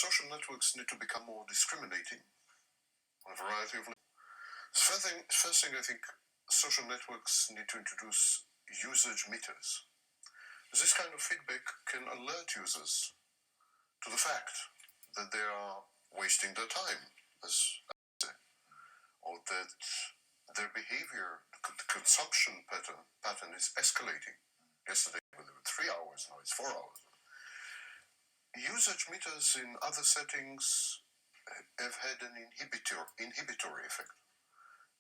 social networks need to become more discriminating on a variety of levels. First thing, I think social networks need to introduce usage meters. This kind of feedback can alert users to the fact that they are wasting their time, as I say, or that their behavior, the consumption pattern is escalating. Yesterday it was 3 hours, now it's 4 hours. Usage meters in other settings have had an inhibitory effect.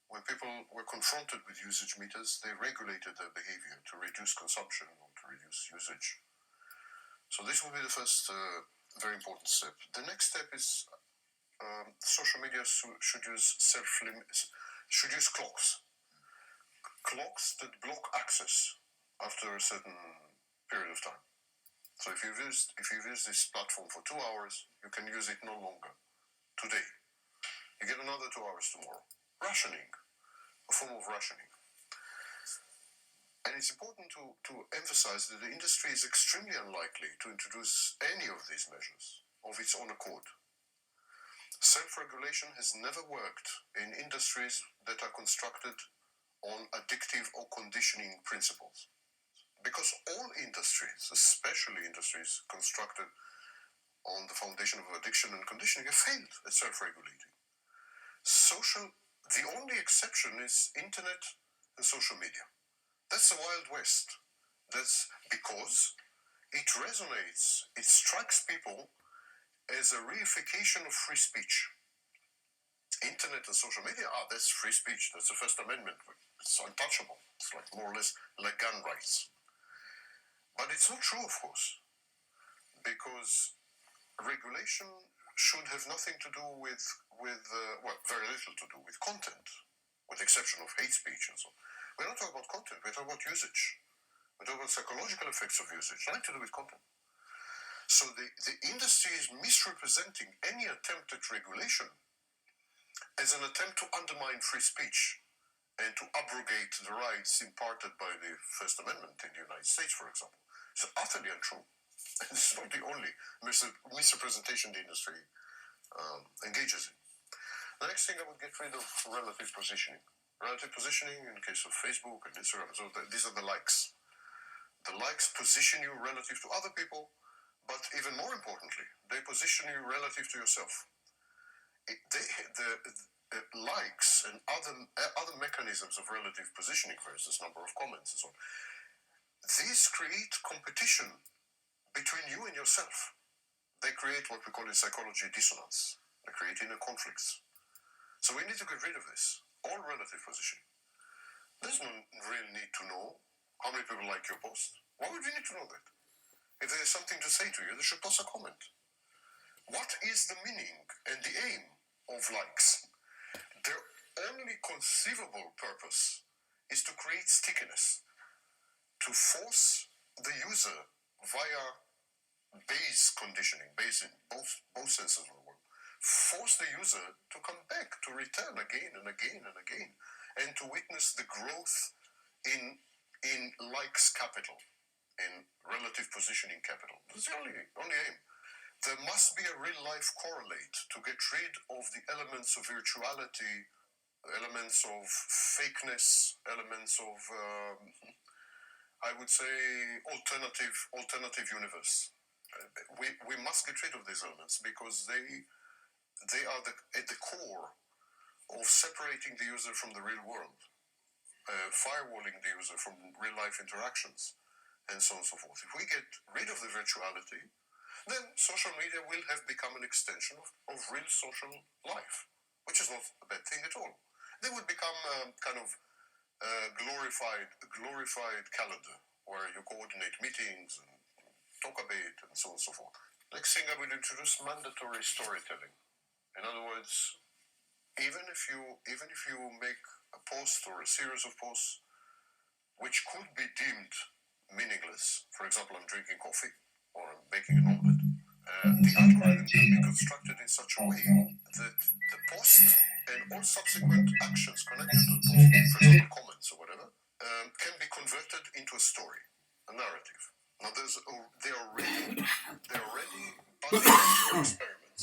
When people were confronted with usage meters, they regulated their behavior to reduce consumption or to reduce usage. So this will be the first very important step. The next step is social media should use should use clocks that block access after a certain period of time. So if you've used this platform for 2 hours, you can use it no longer today. You get another 2 hours tomorrow. Rationing, a form of rationing. And it's important to emphasize that the industry is extremely unlikely to introduce any of these measures of its own accord. Self-regulation has never worked in industries that are constructed on addictive or conditioning principles. Because all industries, especially industries constructed on the foundation of addiction and conditioning, have failed at self-regulating. The only exception is internet and social media. That's the Wild West. That's because it resonates, it strikes people as a reification of free speech. Internet and social media, that's free speech, that's the First Amendment. It's untouchable. It's like more or less like gun rights. But it's not true, of course, because regulation should have nothing to do with very little to do with content, with the exception of hate speech and so on. We're not talking about content, we're talking about usage. We're talking about psychological effects of usage, nothing to do with content. So the industry is misrepresenting any attempt at regulation as an attempt to undermine free speech and to abrogate the rights imparted by the First Amendment in the United States, for example. It's utterly untrue. This is not the only misrepresentation the industry engages in. The next thing, I would get rid of relative positioning. Relative positioning, in the case of Facebook and Instagram, so these are the likes. The likes position you relative to other people, but even more importantly, they position you relative to yourself. The likes and other mechanisms of relative positioning, for instance, number of comments and so on, these create competition between you and yourself. They create what we call in psychology dissonance. They create inner conflicts. So we need to get rid of this. All relative positioning. There's no real need to know how many people like your post. Why would we need to know that? If there's something to say to you, they should post a comment. What is the meaning and the aim of likes? Their only conceivable purpose is to create stickiness, to force the user via base conditioning, base in both senses of the word, force the user to come back, to return again and again and again, and to witness the growth in likes capital, in relative positioning capital. That's the only aim. There must be a real life correlate to get rid of the elements of virtuality, elements of fakeness, elements of, I would say, alternative universe. We must get rid of these elements because they are at the core of separating the user from the real world, firewalling the user from real life interactions, and so on and so forth. If we get rid of the virtuality, then social media will have become an extension of real social life, which is not a bad thing at all. They would become kind of glorified calendar where you coordinate meetings and talk a bit and so on and so forth. Next thing, I will introduce mandatory storytelling. In other words, even if you make a post or a series of posts which could be deemed meaningless, for example, I'm drinking coffee or I'm baking an omelette, the algorithm can be constructed in such a way that the post and all subsequent actions connected to the post, for example, comments or whatever, can be converted into a story, a narrative. Now, there are already experiments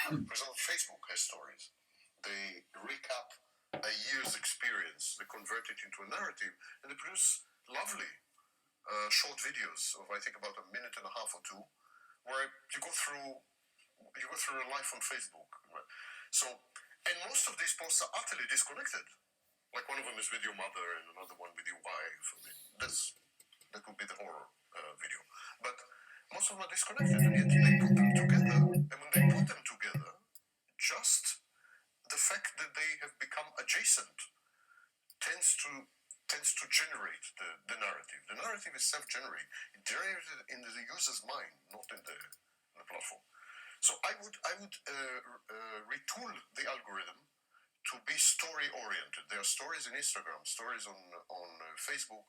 For example, Facebook has stories. They recap a year's experience, they convert it into a narrative, and they produce lovely short videos of, I think, about a minute and a half or two, where you go through your life on Facebook. So, and most of these posts are utterly disconnected. Like one of them is with your mother, and another one with your wife. I mean, that would be the horror video. But most of them are disconnected, and yet they put them together. And when they put them together, just the fact that they have become adjacent tends to generate the narrative. The narrative is self-generated, generated in the user's mind, not in the platform. So I would retool the algorithm to be story-oriented. There are stories in Instagram, stories on Facebook,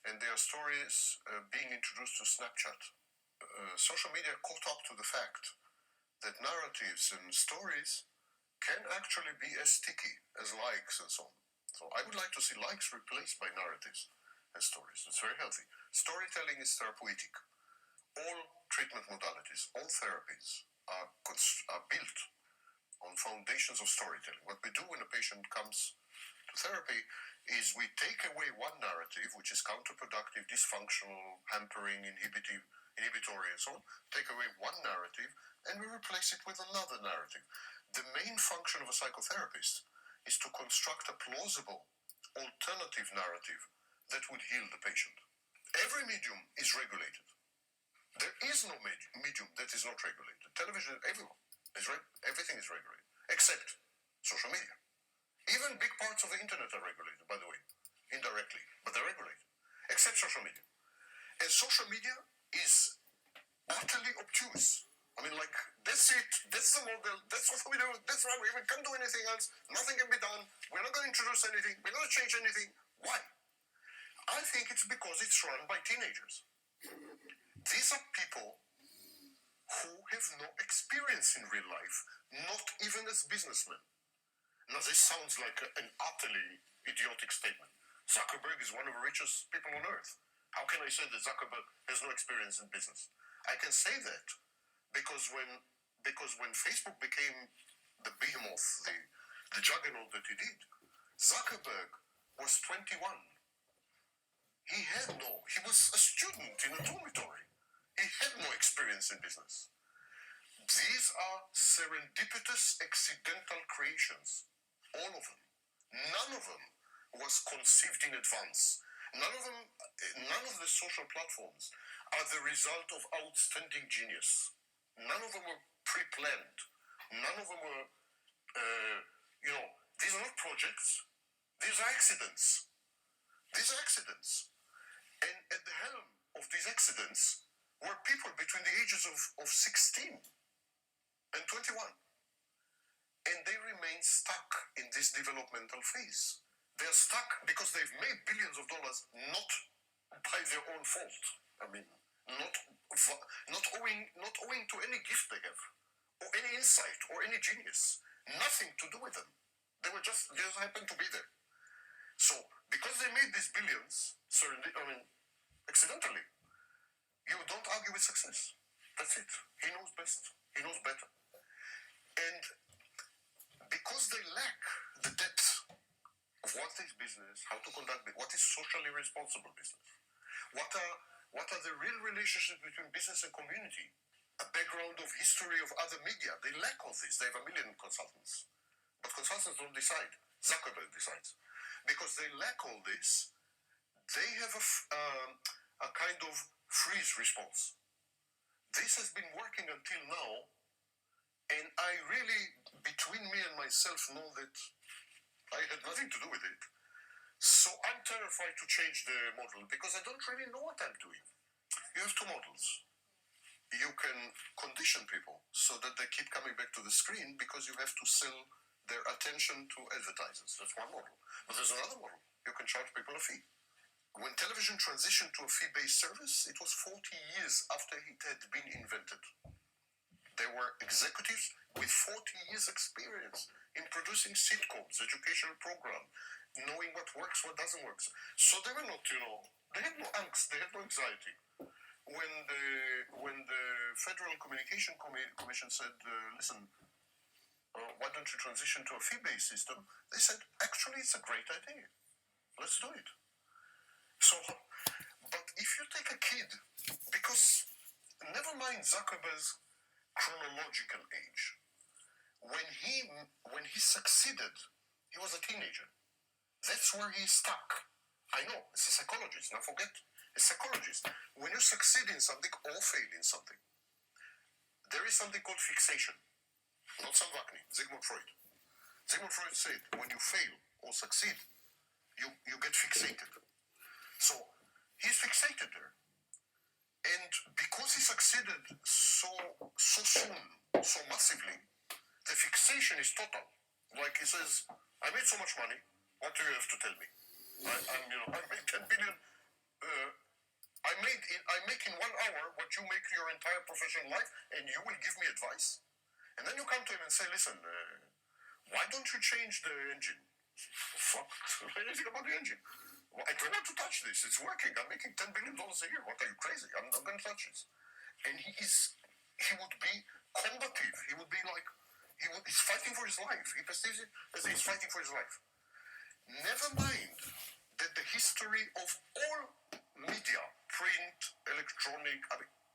and there are stories being introduced to Snapchat. Social media caught up to the fact that narratives and stories can actually be as sticky as likes and so on. So I would like to see likes replaced by narratives and stories. It's very healthy. Storytelling is therapeutic. All treatment modalities, all therapies are built on foundations of storytelling. What we do when a patient comes to therapy is we take away one narrative, which is counterproductive, dysfunctional, hampering, inhibitory, and so on, take away one narrative, and we replace it with another narrative. The main function of a psychotherapist is to construct a plausible alternative narrative that would heal the patient. Every medium is regulated. There is no medium that is not regulated. Television, everything is regulated, except social media. Even big parts of the internet are regulated, by the way, indirectly, but they're regulated, except social media. And social media is utterly obtuse. I mean, like, that's it, that's the model, that's what we do, that's right, we can't do anything else, nothing can be done, we're not going to introduce anything, we're not going to change anything. Why? I think it's because it's run by teenagers. These are people who have no experience in real life, not even as businessmen. Now, this sounds like an utterly idiotic statement. Zuckerberg is one of the richest people on earth. How can I say that Zuckerberg has no experience in business? I can say that because when Facebook became the behemoth, the juggernaut that he did, Zuckerberg was 21. He was a student in a dormitory. He had no experience in business. These are serendipitous, accidental creations. All of them. None of them was conceived in advance. None of the social platforms are the result of outstanding genius. None of them were pre-planned. None of them were, these are not projects. These are accidents. And at the helm of these accidents were people between the ages of 16 and 21. And they remain stuck in this developmental phase. They're stuck because they've made billions of dollars not by their own fault. I mean, not owing to any gift they have, or any insight, or any genius. Nothing to do with them. They just happened to be there. So, because they made these billions, accidentally, you don't argue with success. That's it. He knows best. He knows better. And because they lack the depth of what is business, how to conduct it, what is socially responsible business, what are the real relationships between business and community, a background of history of other media. They lack all this. They have a million consultants. But consultants don't decide. Zuckerberg decides. Because they lack all this, they have a kind of freeze response. This has been working until now, and I really, between me and myself, know that I had nothing to do with it. So I'm terrified to change the model because I don't really know what I'm doing. You have two models. You can condition people so that they keep coming back to the screen because you have to sell their attention to advertisers. That's one model. But there's another model. You can charge people a fee. When television transitioned to a fee-based service, it was 40 years after it had been invented. There were executives with 40 years experience in producing sitcoms, educational programs, knowing what works, what doesn't work. So they were not, they had no angst, they had no anxiety. When the Federal Communication Commission said, listen, why don't you transition to a fee-based system? They said, actually, it's a great idea. Let's do it. So, but if you take a kid, because never mind Zuckerberg's chronological age, when he succeeded, he was a teenager. That's where he stuck. I know, it's a psychologist. Now forget, a psychologist. When you succeed in something or fail in something, there is something called fixation. Not Sam Vakni, Sigmund Freud. Sigmund Freud said, when you fail or succeed, you get fixated. So he's fixated there. And because he succeeded so soon, so massively, the fixation is total. Like he says, I made so much money, what do you have to tell me? I made 10 billion. I make in 1 hour what you make your entire professional life, and you will give me advice? And then you come to him and say, listen, why don't you change the engine? Fuck, anything about the engine. Well, I don't want to touch this. It's working. I'm making $10 billion a year. What are you, crazy? I'm not going to touch this. And he would be combative. He would be like, he's fighting for his life. He perceives it as he's fighting for his life. Never mind that the history of all media, print, electronic,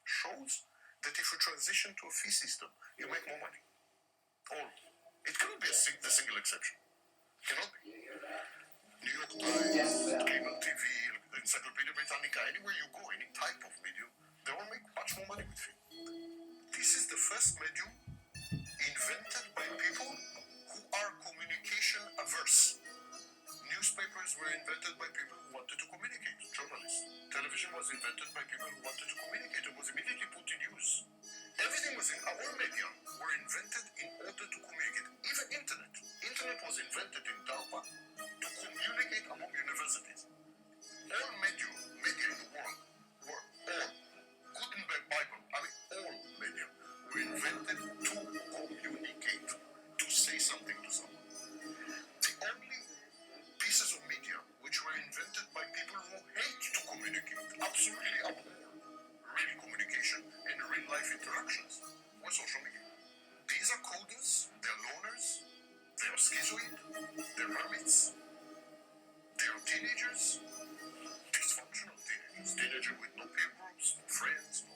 shows that if you transition to a fee system, you make more money. All. It cannot be the single exception. Cannot be. New York Times, cable TV, Encyclopedia Britannica, anywhere you go, any type of medium, they will make much more money with fee. This is the first medium invented by people who are communication averse. Newspapers were invented by people who wanted to communicate, journalists. Television was invented by people who wanted to communicate. It was immediately put in use. Everything was in our media were invented in order to communicate. Even internet. Internet was invented in DARPA to communicate among universities. All media in the world were all Gutenberg Bible. All media were invented to communicate, to say something to someone. The only pieces of media which were invented by people who hate to communicate, absolutely abhor real communication and real life interactions, were social media. These are coders, they're loners, they are schizoid, they're hermits, they are teenagers, dysfunctional teenagers with no peer groups, no friends, no.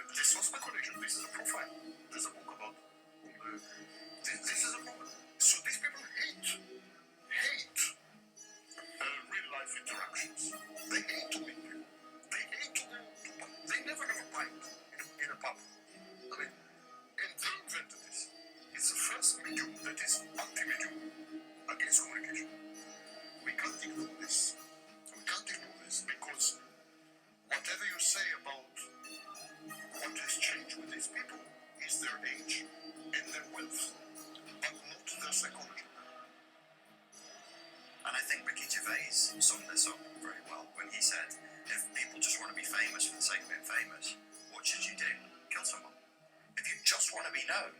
This is not speculation, this is a profile. There's a book about this is a book. So these people hate real life interactions. They hate to meet people. They hate to go to they never have a pint in a pub. And they invented this. It's the first medium that is anti-medium against communication. We can't ignore this. We can't ignore this because whatever you say about what has changed with these people is their age and their wealth, but not their psychology. And I think Ricky Gervais summed this up very well when he said, if people just want to be famous for the sake of being famous, what should you do? Kill someone. If you just want to be known,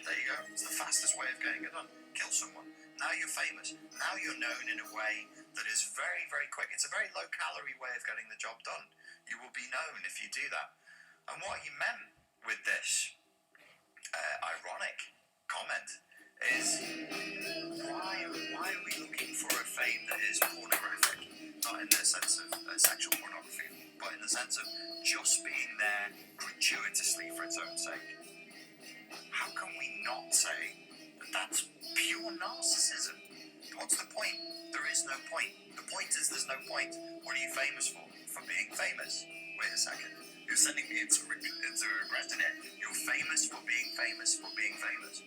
there you go. It's the fastest way of getting it done. Kill someone. Now you're famous. Now you're known in a way that is very, very quick. It's a very low-calorie way of getting the job done. You will be known if you do that. And what he meant with this ironic comment is, why are we looking for a fame that is pornographic? Not in the sense of sexual pornography, but in the sense of just being there gratuitously for its own sake. How can we not say that that's pure narcissism? What's the point? There is no point. The point is there's no point. What are you famous for? For being famous? Wait a second. You're sending me into regretting it. You're famous for being famous for being famous.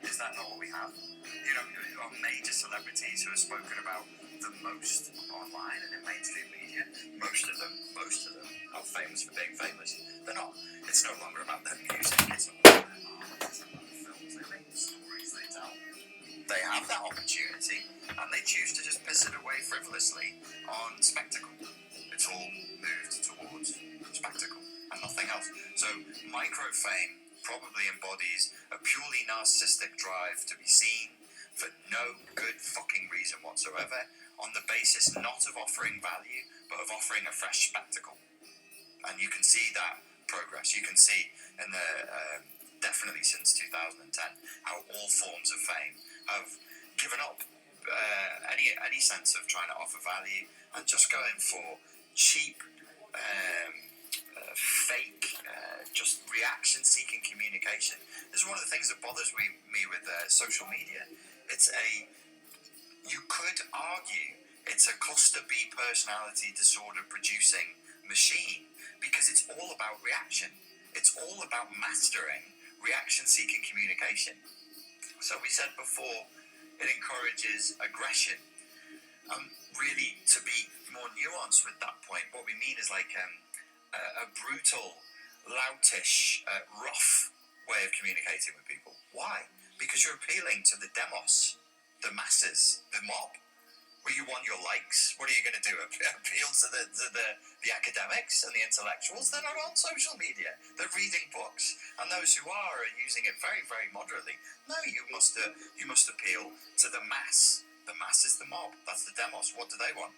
Is that not what we have? You know, our major celebrities who have spoken about the most online and in mainstream media, most of them are famous for being famous. They're not. It's no longer about their music. It's about their art. It's about the films they make, the stories they tell. They have that opportunity, and they choose to just piss it away frivolously on spectacle. It's all moved towards spectacle and nothing else. So microfame probably embodies a purely narcissistic drive to be seen for no good fucking reason whatsoever, on the basis not of offering value, but of offering a fresh spectacle. And you can see that progress. You can see in the definitely since 2010, how all forms of fame have given up any sense of trying to offer value and just going for cheap, fake, just reaction-seeking communication. This is one of the things that bothers me with social media. You could argue it's a cluster B personality disorder producing machine because it's all about reaction. It's all about mastering reaction-seeking communication. So we said before, it encourages aggression. Really, to be more nuanced with that point, what we mean is like a brutal, loutish, rough way of communicating with people. Why? Because you're appealing to the demos, the masses, the mob. Where you want your likes. What are you going to do? Appeal to the academics and the intellectuals? They're not on social media. They're reading books, and those who are using it very, very moderately. No, you must appeal to the mass. The mass is the mob. That's the demos. What do they want?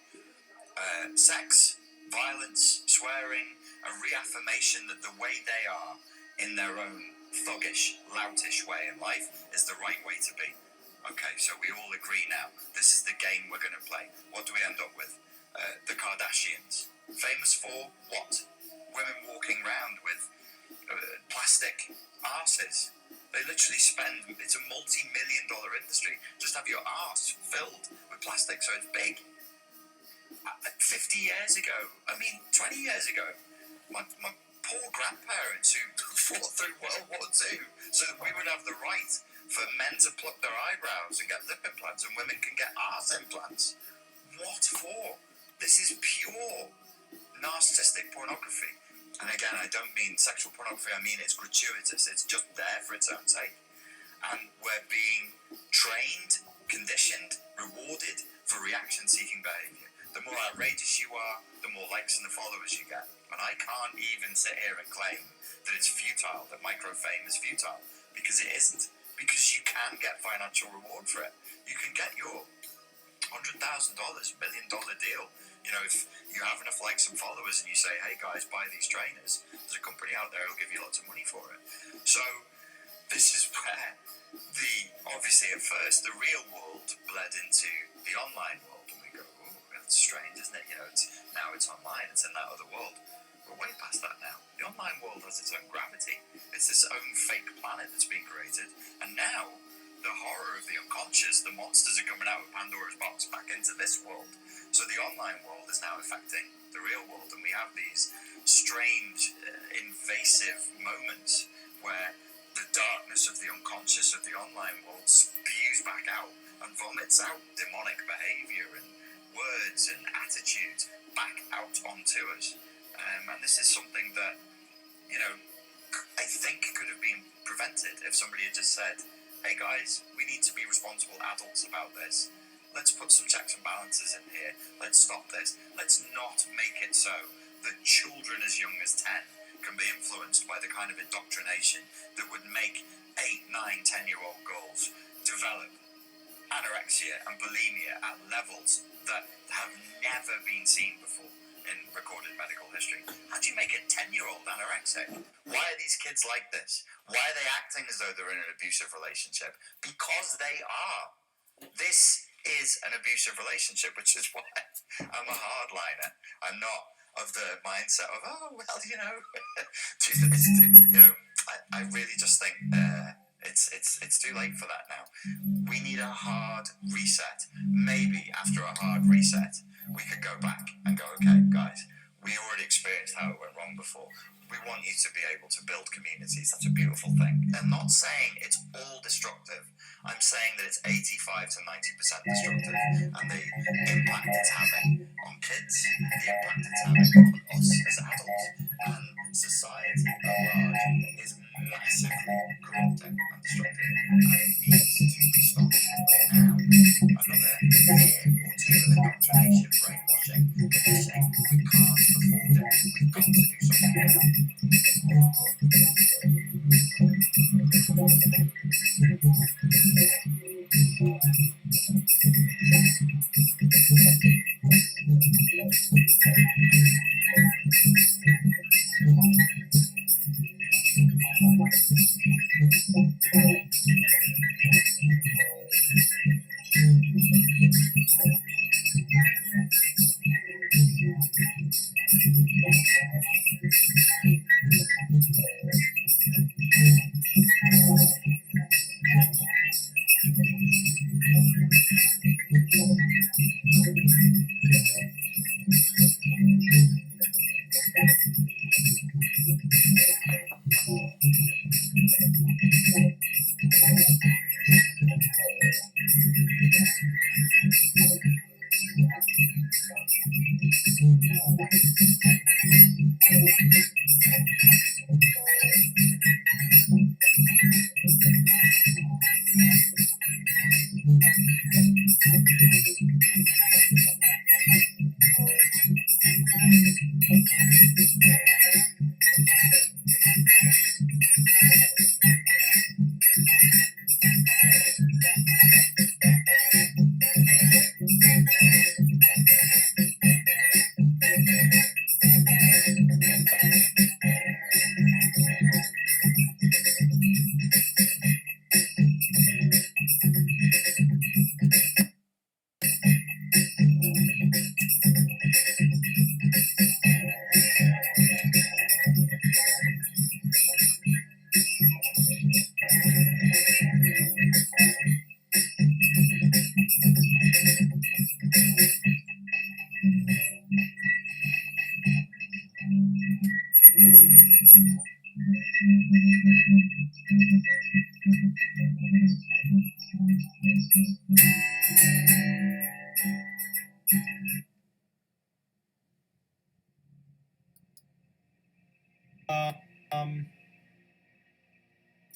Sex, violence, swearing, a reaffirmation that the way they are in their own thuggish, loutish way in life is the right way to be. Okay, so we all agree now. This is the game we're going to play. What do we end up with? The Kardashians. Famous for what? Women walking around with plastic arses. They literally spend, it's a multi-million-dollar industry. Just have your arse filled with plastic so it's big. 50 years ago, 20 years ago, my poor grandparents who fought through World War II so that we would have the right for men to pluck their eyebrows and get lip implants and women can get arse implants. What for? This is pure narcissistic pornography. And again, I don't mean sexual pornography, I mean it's gratuitous. It's just there for its own sake. And we're being trained, conditioned, rewarded for reaction-seeking behaviour. The more outrageous you are, the more likes and the followers you get. And I can't even sit here and claim that it's futile, that micro-fame is futile, because it isn't. Because you can get financial reward for it. You can get your $100,000, $1 million deal. You know, if you have enough likes and followers and you say, hey guys, buy these trainers, there's a company out there who'll give you lots of money for it. So this is where obviously at first, the real world bled into the online world. And we go, oh, that's strange, isn't it? You know, now it's online, it's in that other world. We're way past that now. The online world has its own gravity. It's its own fake planet that's been created. And now, the horror of the unconscious, the monsters are coming out of Pandora's box back into this world. So the online world is now affecting the real world. And we have these strange, invasive moments where the darkness of the unconscious of the online world spews back out and vomits out demonic behavior and words and attitudes back out onto us. And this is something that, you know, I think could have been prevented if somebody had just said, hey guys, we need to be responsible adults about this. Let's put some checks and balances in here. Let's stop this. Let's not make it so that children as young as 10 can be influenced by the kind of indoctrination that would make 8, 9, 10-year-old girls develop anorexia and bulimia at levels that have never been seen before in recorded medical history. How do you make a 10-year-old anorexic? Why are these kids like this? Why are they acting as though they're in an abusive relationship? Because they are. This is an abusive relationship, which is why I'm a hardliner. I'm not of the mindset of, oh, well, you know, I really just think it's too late for that now. We need a hard reset. Maybe after a hard reset, we could go back and go, okay, guys, we already experienced how it went wrong before. We want you to be able to build communities. That's a beautiful thing. I'm not saying it's all destructive. I'm saying that it's 85 to 90% destructive. And the impact it's having on kids, the impact it's having on us as adults, and society at large is massively corrupting and destructive. And it needs to be stopped now. Another year or two of indoctrination, brainwashing, conditioning, we can't afford it. We've got to do something now.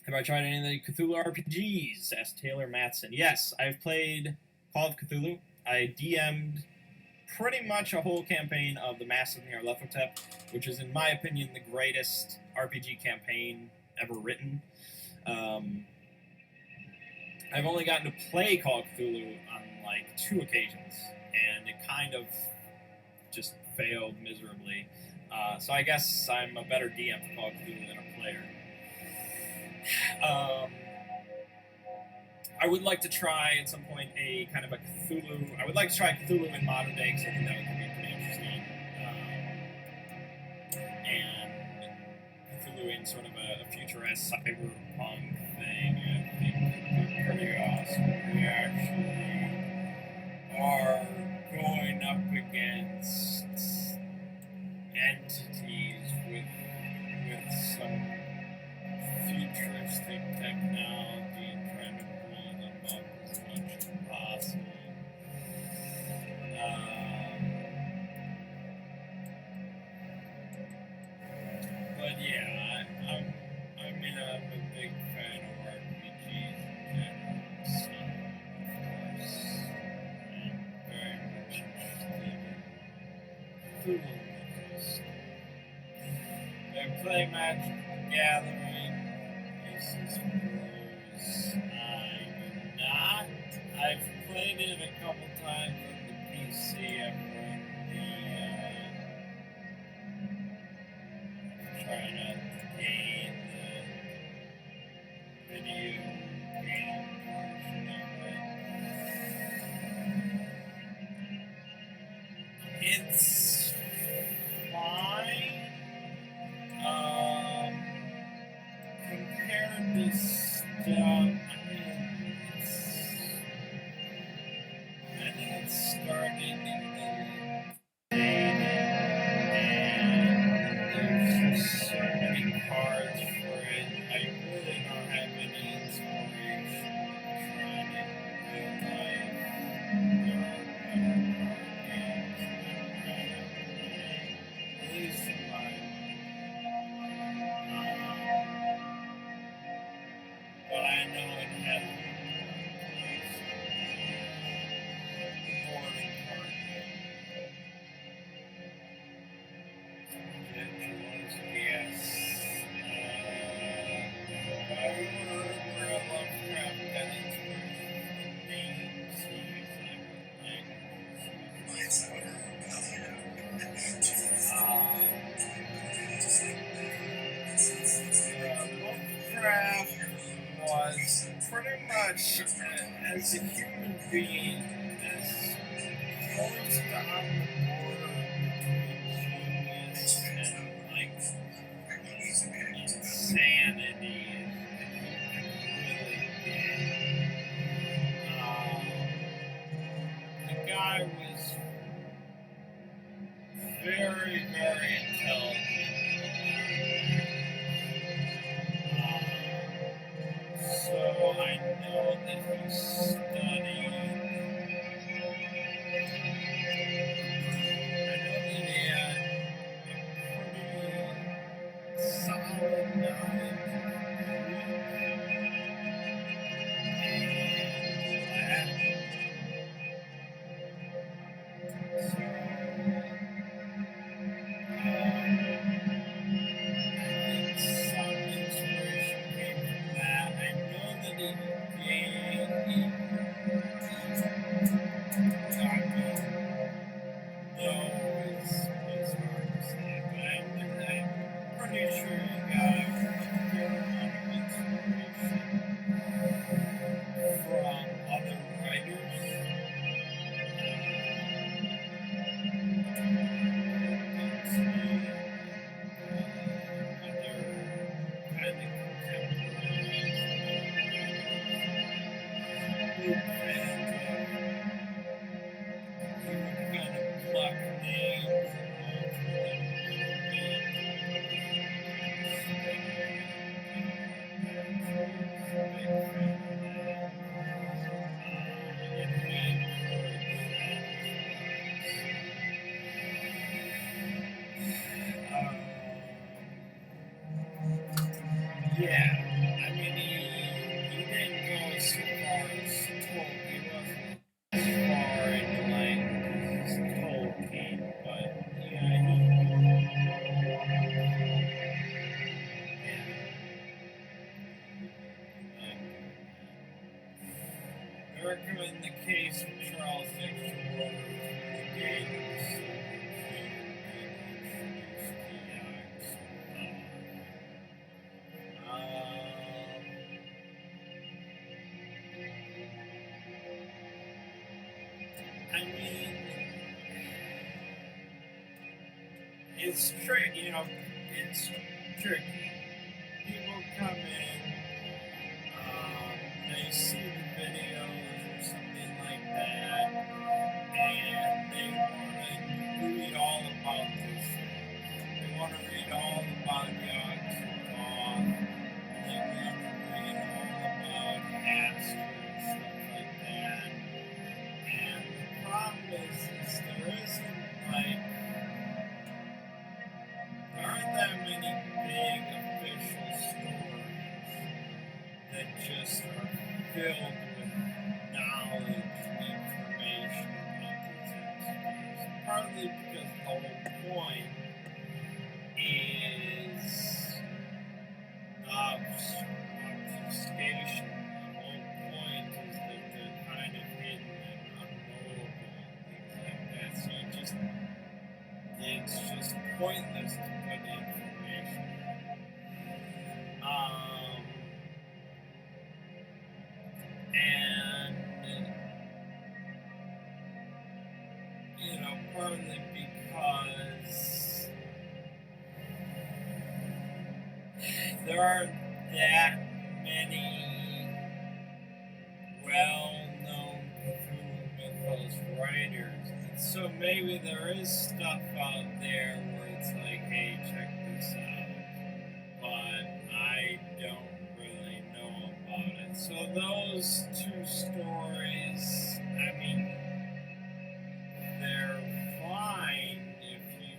Have I tried any of the Cthulhu RPGs? Asked Taylor Matson. Yes, I've played Call of Cthulhu. I DM'd pretty much a whole campaign of the Mass of Nyarlathotep, which is, in my opinion, the greatest RPG campaign ever written. I've only gotten to play Call of Cthulhu on like 2 occasions, and it kind of just failed miserably. So I guess I'm a better DM for Call of Cthulhu than a player. I would like to try at some point a kind of a Cthulhu. I would like to try Cthulhu in modern day because I think that would be pretty interesting. And Cthulhu in sort of a futuristic cyberpunk thing, I think would be pretty awesome. We actually are going up against entities with some futuristic technology and trying to blow them up as much as possible. But yeah, I'm a big fan of RPGs in general, so of course I'm very much interested in Cthulhu mythos. I play Magic the Gathering. Aces Bros. I do not. I've played it a couple times on the PC. I've run trying to gain the video game version of it. It's fine. Compared to stuff, I think it's starting to get dated, and there's just so many cards for it. I really don't have any inspiration to try it in real life. There are better card games that I'd rather play, at least in my but I know it has boring card game. Yes. I remember a Lovecraft got inspiration from names he used Lovecraft was pretty much, as a human being, as close to on the border between genius and like insanity as you could really get. The guy was very, very intelligent. So I know that he studied. I know that he had a pretty solid knowledge of Greek and Latin. So I think some inspiration came from that. I know that he I recommend the case of Charles Dexter Water through the gate of the silver key and introduced to I mean, it's tricky, you know, it's tricky. People come in, they see the videos or something like that, and they want to read all about this. They want to read all about Yog-Sothoth, and they want to read all about Aster and stuff like that. And the problem is there isn't like, there aren't that many big official stories that just are filled with knowledge and information about these entities. Partly because the whole point is obfuscation. The whole point is that they're kind of hidden and unknowable and things like that. So it's just pointless to put information. And you know, partly because there aren't that many well-known Cthulhu Mythos writers, and so maybe there is stuff out there where it's like, hey, check this out, but I don't really know about it. So those two stories, I mean, they're fine if you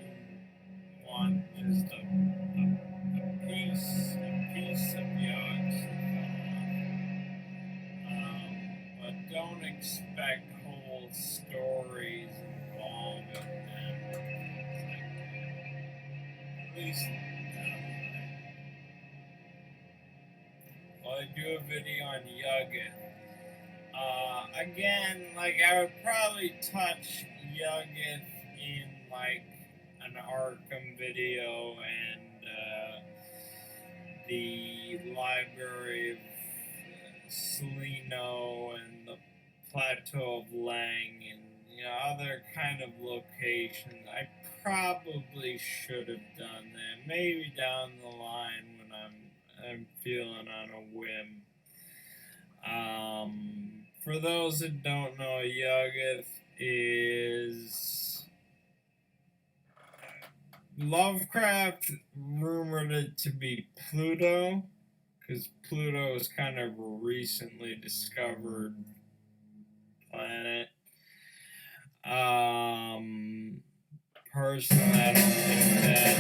want just a piece of Yog-Sothoth, but don't expect whole stories involving them and things like that. At least well, I do a video on Yuggoth. Again, like I would probably touch Yuggoth in like an Arkham video and the Library of Salino and the Plateau of Lang and other kind of locations. I probably should have done that. Maybe down the line when I'm feeling on a whim. For those that don't know, Yuggoth is Lovecraft rumored it to be Pluto, because Pluto is kind of a recently discovered planet. Personally, I don't think that.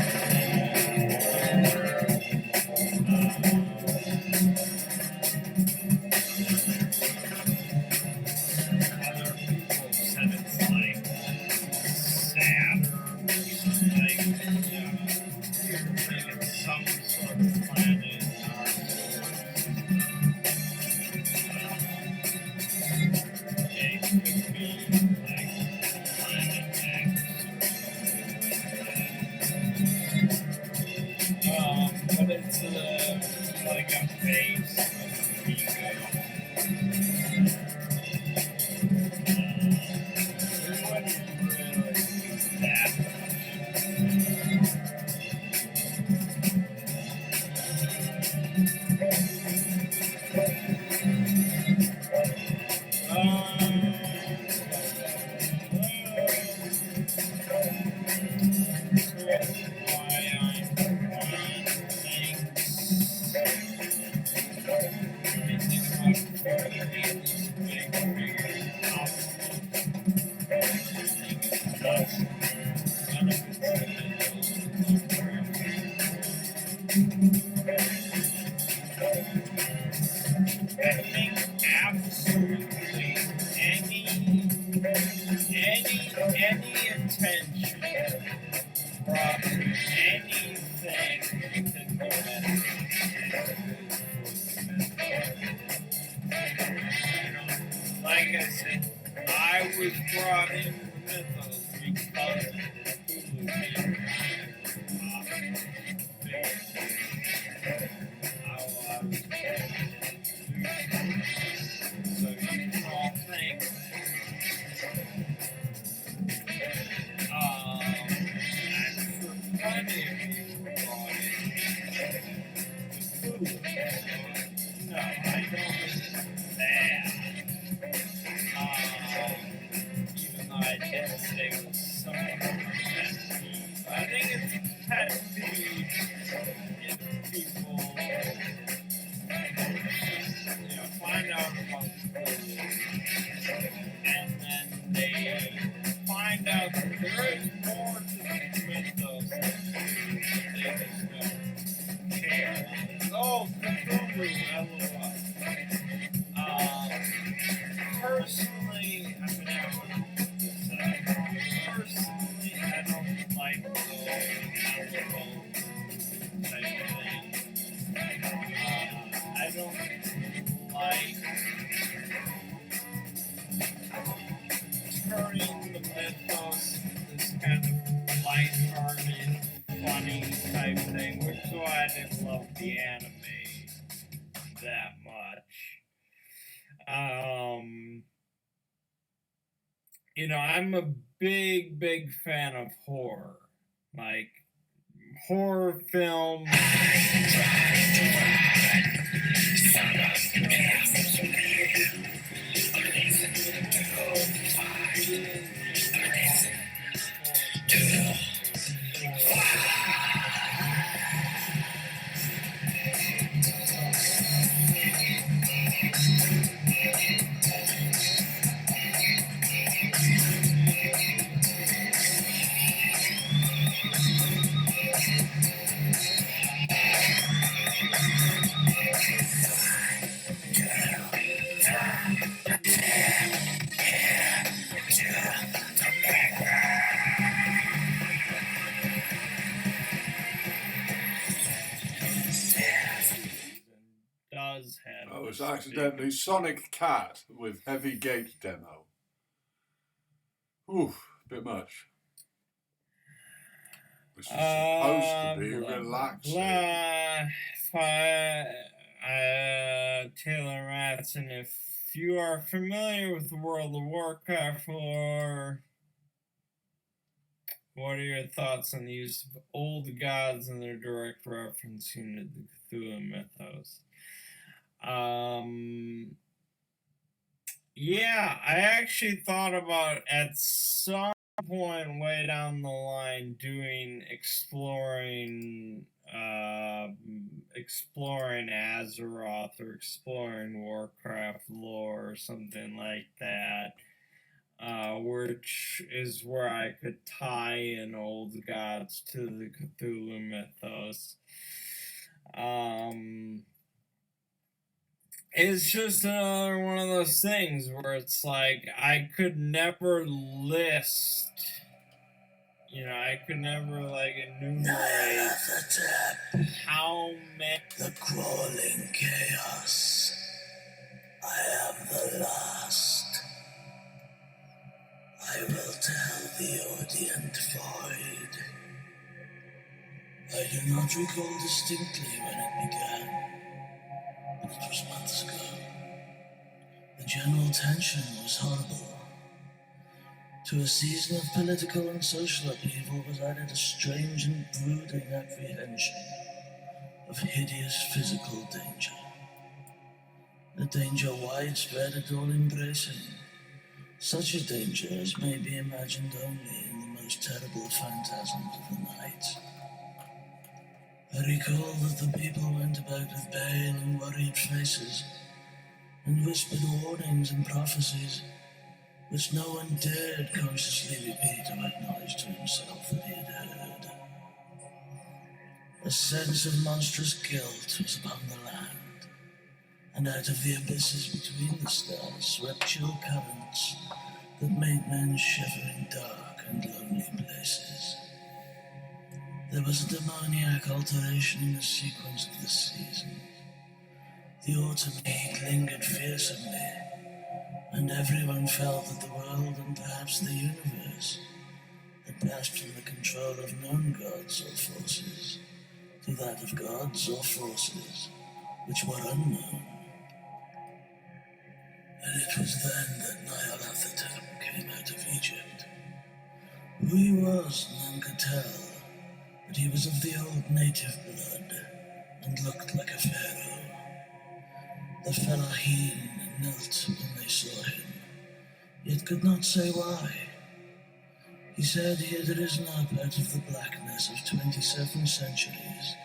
Other people have said it's like Saturn or something. It's some sort of planet in our solar system. It could be like Planet X or something like that. like I said, I was brought into the mythos because of Cthulhu being kind of how I was so you can all think I'm sure plenty of you brought in Cthulhu. No, I don't mean that. Even though I did say it was somewhat of a pet peeve. I think it's a pet peeve if people, find out about Cthulhu and then they find out that there is more to the mythos than they just don't care. Oh, Cthulhu, LOL. Personally, I mean, I want to put this out. Personally, I don't like the alcohol type thing. I don't like turning the mythos into this kind of lighthearted, funny type thing, which is why I didn't love the anime that much. I'm a big fan of horror. Like, horror films. Does have. Oh, it's accidentally Sonic Cat with Heavy Gate demo. Oof, bit much. This is supposed to be relaxing. Taylor Matson, if you are familiar with the World of Warcraft lore, what are your thoughts on the use of old gods and their direct referencing to the Cthulhu mythos? Yeah, I actually thought about at some point way down the line doing exploring Azeroth or exploring Warcraft lore or something like that, which is where I could tie in old gods to the Cthulhu mythos. It's just another one of those things where it's like I could never list, I could never enumerate how many. The crawling chaos. I am the last. I will tell the Orient void. I do not recall distinctly when it began. It was months ago. The general tension was horrible. To a season of political and social upheaval was added a strange and brooding apprehension of hideous physical danger. A danger widespread and all-embracing. Such a danger as may be imagined only in the most terrible phantasms of the night. I recall that the people went about with pale and worried faces, and whispered warnings and prophecies, which no one dared consciously repeat or acknowledge to himself that he had heard. A sense of monstrous guilt was upon the land, and out of the abysses between the stars swept chill currents that made men shiver in dark and lonely places. There was a demoniac alteration in the sequence of the seasons. The autumn heat lingered fearsomely, and everyone felt that the world and perhaps the universe had passed from the control of known gods or forces to that of gods or forces which were unknown. And it was then that Nyarlathotep came out of Egypt. Who he was, none could tell, but he was of the old native blood and looked like a pharaoh. The Fellaheen knelt when they saw him, yet could not say why. He said he had risen up out of the blackness of 27 centuries,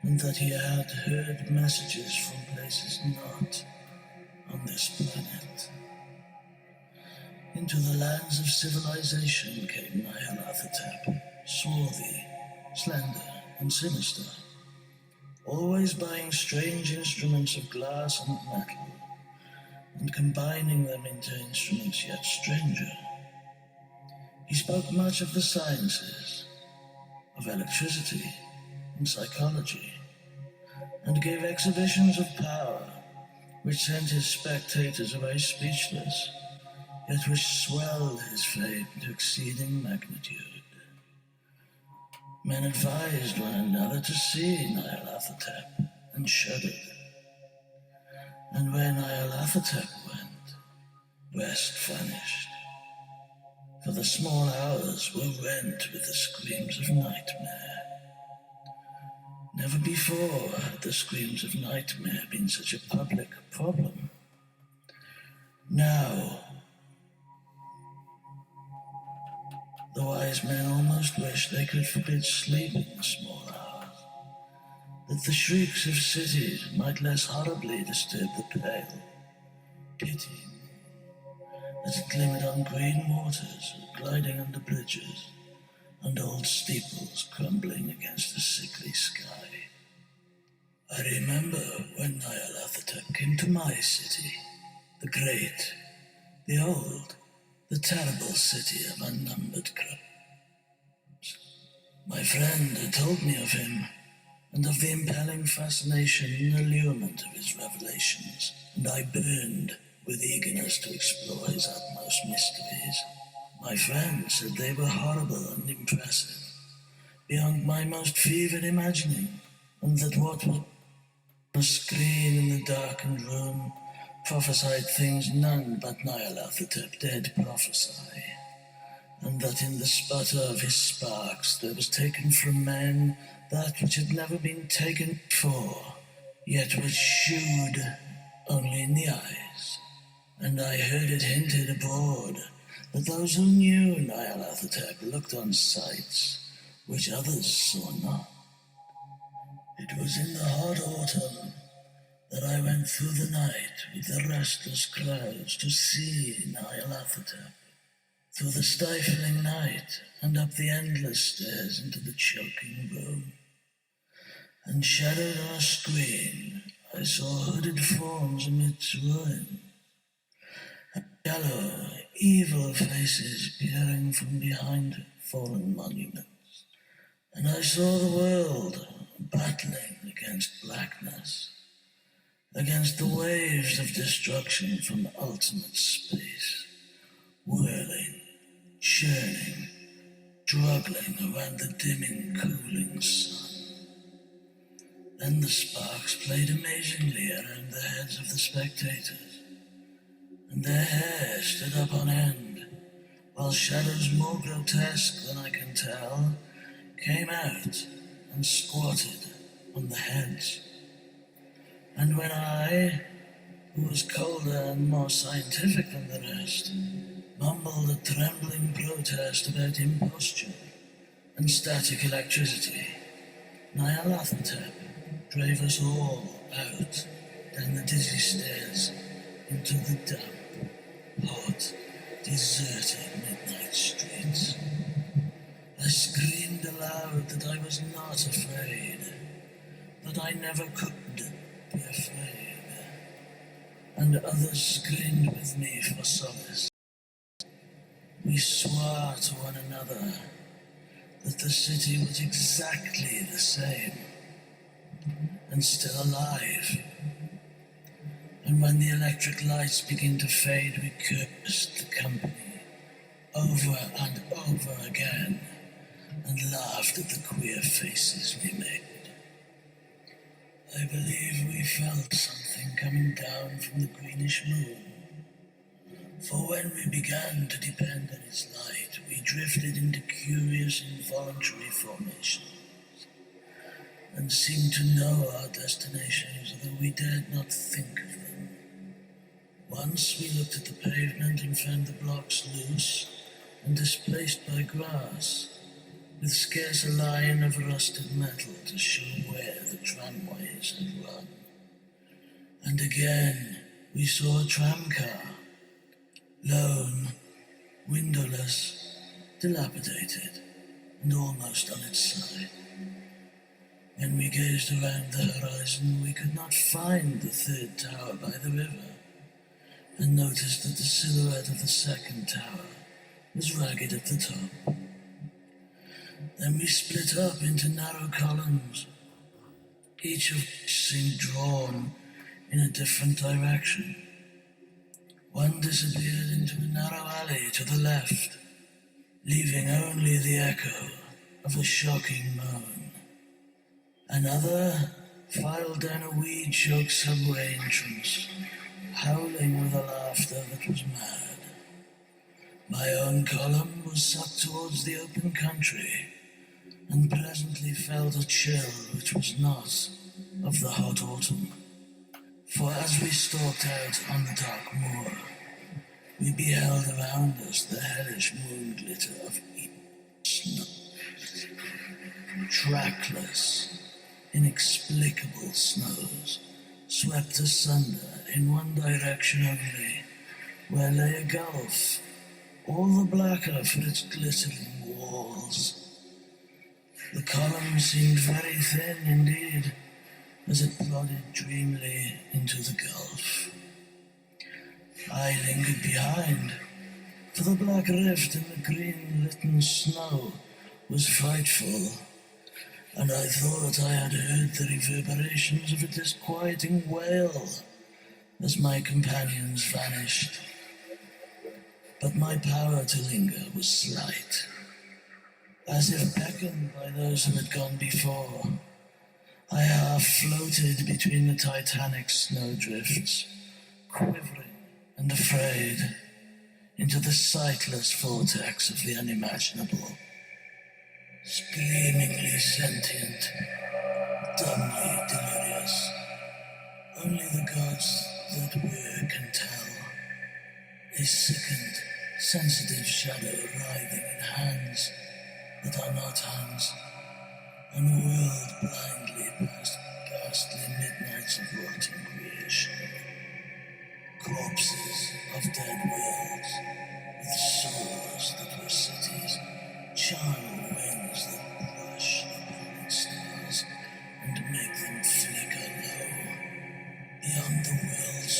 and that he had heard messages from places not on this planet. Into the lands of civilization came Nyarlathotep, swarthy, slender, and sinister, always buying strange instruments of glass and metal, and combining them into instruments yet stranger. He spoke much of the sciences, of electricity and psychology, and gave exhibitions of power which sent his spectators away speechless, yet which swelled his fame to exceeding magnitude. Men advised one another to see Nyarlathotep, and shuddered. And where Nyarlathotep went, rest vanished, for the small hours were rent with the screams of nightmare. Never before had the screams of nightmare been such a public problem. Now, the wise men almost wished they could forbid sleep in the small hours, that the shrieks of cities might less horribly disturb the pale, pitying as it glimmered on green waters, gliding under bridges, and old steeples crumbling against the sickly sky. I remember when Nyarlathotep came to my city, the great, the old, the terrible city of unnumbered crimes. My friend had told me of him, and of the impelling fascination and allurement of his revelations, and I burned with eagerness to explore his utmost mysteries. My friend said they were horrible and impressive, beyond my most fevered imagining, and that what was on a screen in the darkened room prophesied things none but Nyarlathotep dared prophesy, and that in the sputter of his sparks there was taken from men that which had never been taken before, yet which shewed only in the eyes. And I heard it hinted abroad that those who knew Nyarlathotep looked on sights which others saw not. It was in the hot autumn that I went through the night with the restless crowds to see Nyarlathotep, through the stifling night and up the endless stairs into the choking room. And shadowed on a screen, I saw hooded forms amidst ruins, and yellow, evil faces peering from behind fallen monuments. And I saw the world battling against blackness, against the waves of destruction from ultimate space, whirling, churning, struggling around the dimming, cooling sun. Then the sparks played amazingly around the heads of the spectators, and their hair stood up on end, while shadows more grotesque than I can tell came out and squatted on the heads. And when I, who was colder and more scientific than the rest, mumbled a trembling protest about imposture and static electricity, Nyarlathotep drove us all out down the dizzy stairs into the damp, hot, deserted midnight streets. I screamed aloud that I was not afraid, that I never could be afraid, and others screamed with me for solace. We swore to one another that the city was exactly the same, and still alive, and when the electric lights began to fade, we cursed the company over and over again and laughed at the queer faces we made. I believe we felt something coming down from the greenish moon, for when we began to depend on its light, we drifted into curious involuntary formations and seemed to know our destinations, though we dared not think of them. Once we looked at the pavement and found the blocks loose and displaced by grass, with scarce a line of rusted metal to show where the tramways had run. And again we saw a tramcar, lone, windowless, dilapidated, and almost on its side. When we gazed around the horizon, we could not find the third tower by the river, and noticed that the silhouette of the second tower was ragged at the top. Then we split up into narrow columns, each of which seemed drawn in a different direction. One disappeared into a narrow alley to the left, leaving only the echo of a shocking moan. Another filed down a weed-choked subway entrance, howling with a laughter that was mad. My own column was sucked towards the open country, and presently felt a chill which was not of the hot autumn. For as we stalked out on the dark moor, we beheld around us the hellish moon glitter of snow. Trackless, inexplicable snows swept asunder in one direction only, where lay a gulf, all the blacker for its glittering walls. The column seemed very thin indeed, as it plodded dreamily into the gulf. I lingered behind, for the black rift in the green-litten snow was frightful, and I thought I had heard the reverberations of a disquieting wail as my companions vanished. But my power to linger was slight. As if beckoned by those who had gone before, I half floated between the titanic snowdrifts, quivering and afraid, into the sightless vortex of the unimaginable. Screamingly sentient, dumbly delirious. Only the gods that were can tell. A sickened, sensitive shadow writhing in hands that are not hands, and whirled blindly past ghastly midnights of rotting creation. Corpses of dead worlds, with sores that were cities, charnel winds that brush the planet stars and make them flicker low. Beyond the worlds,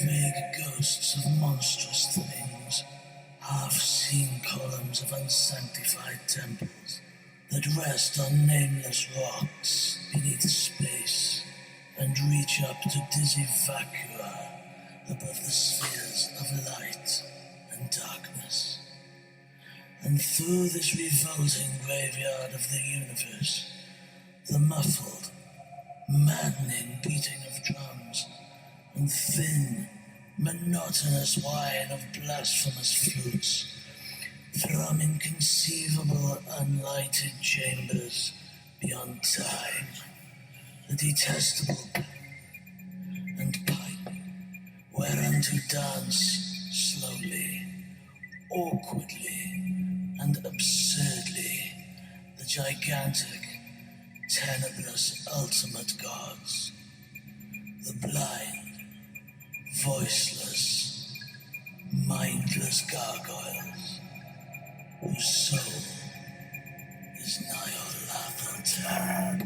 vague ghosts of monstrous things, half-seen columns of unsanctified temples that rest on nameless rocks beneath space and reach up to dizzy vacua above the spheres of light and darkness. And through this revolting graveyard of the universe, the muffled, maddening beating of drums and thin, monotonous whine of blasphemous flutes from inconceivable unlighted chambers beyond time, the detestable pipe and pipe whereunto dance slowly, awkwardly, and absurdly the gigantic, tenebrous ultimate gods, the blind, voiceless, mindless gargoyles, whose soul is Nyarlathotep.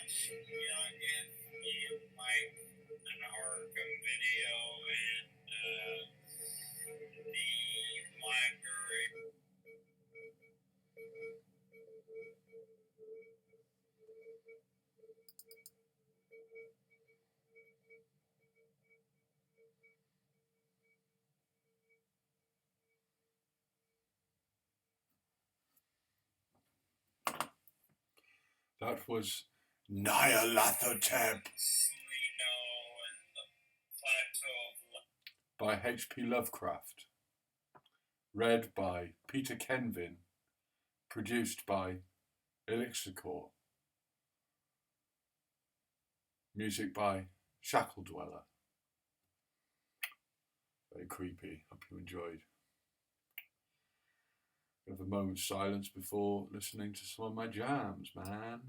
watch Youngest in like an Arkham video and the library. That was Nyarlathotep Sleeno and the Plateau of by H.P. Lovecraft. Read by Peter Kenvin. Produced by Elixircore. Music by Shackle Dweller. Very creepy. Hope you enjoyed. Have a moment's silence before listening to some of my jams, man.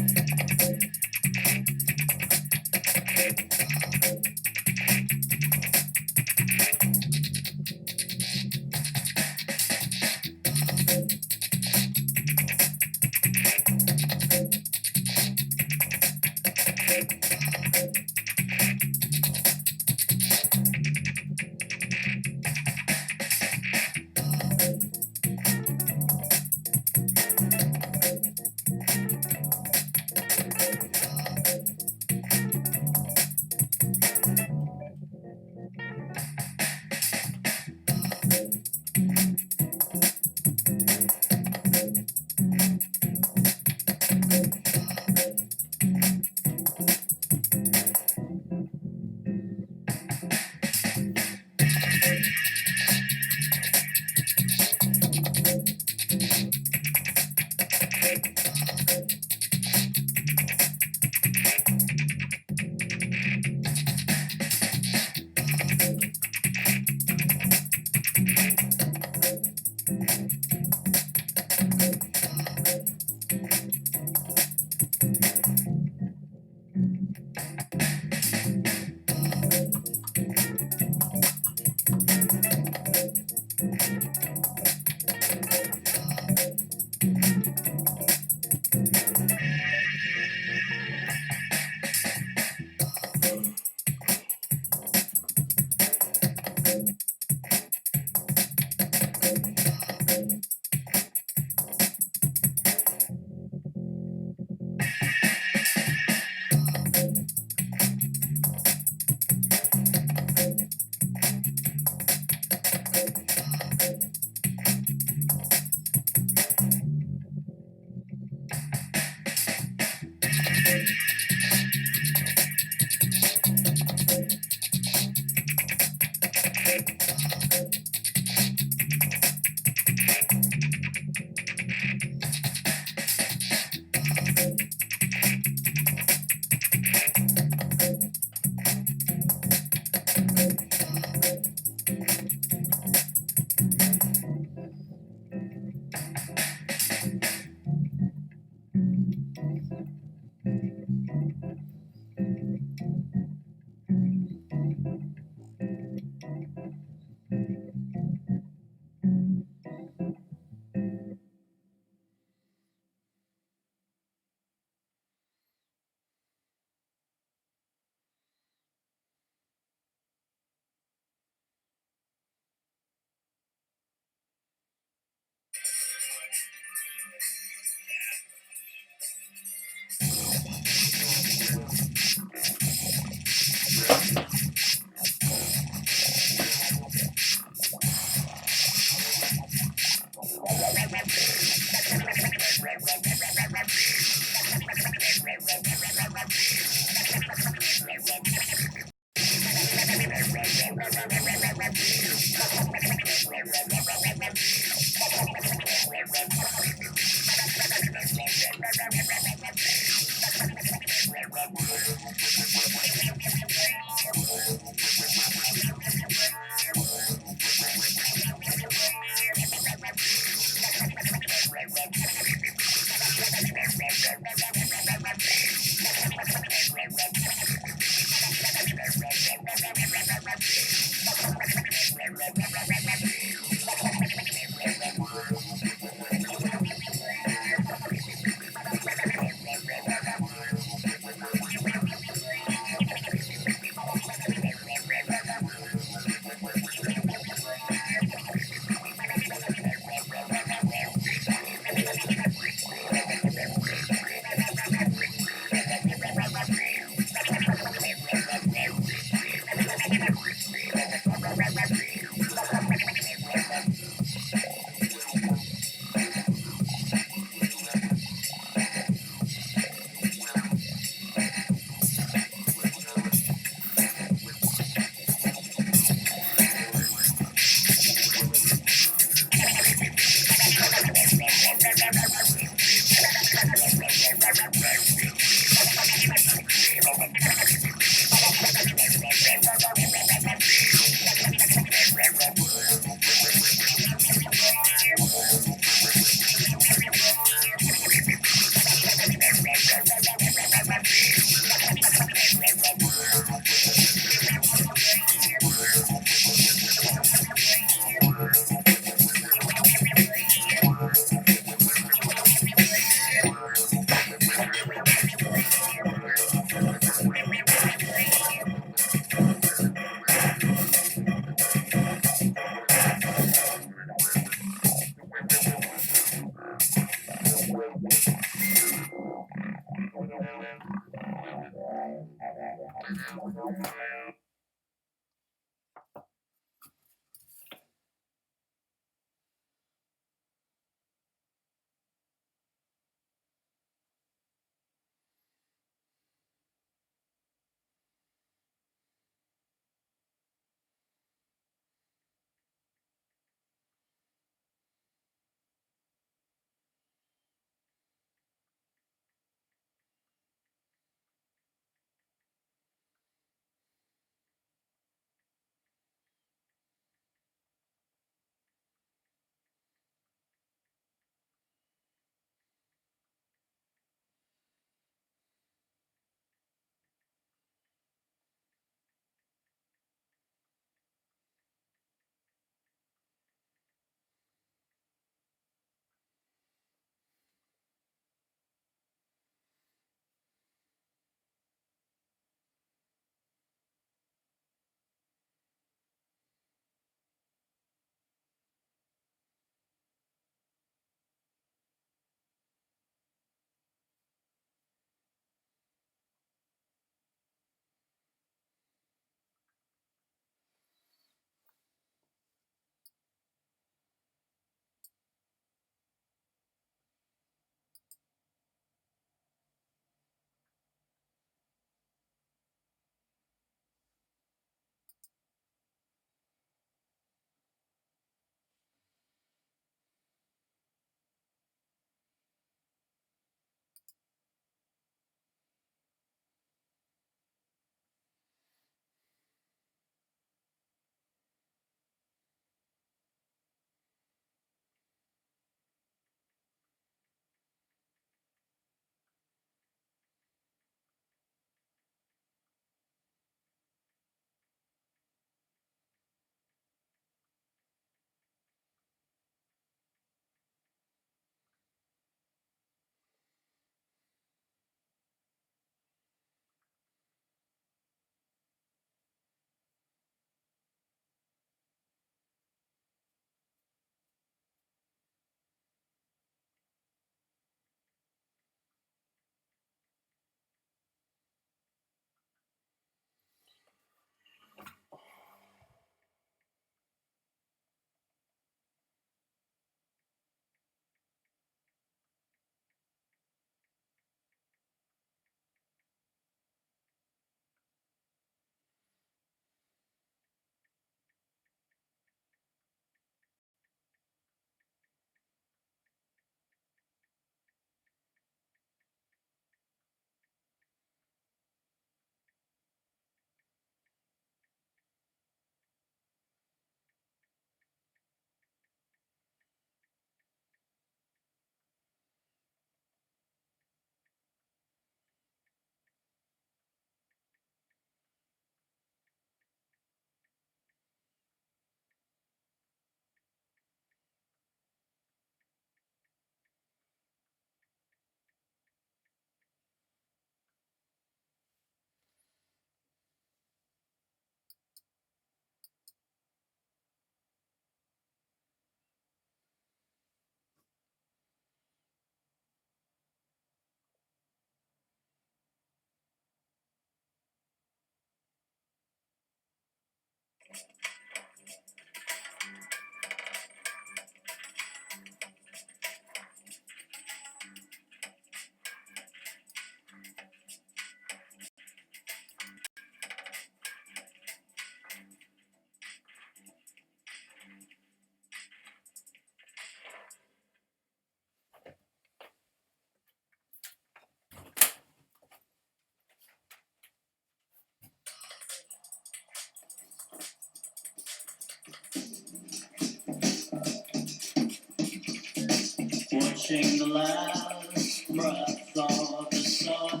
Watching the last breath of the sun,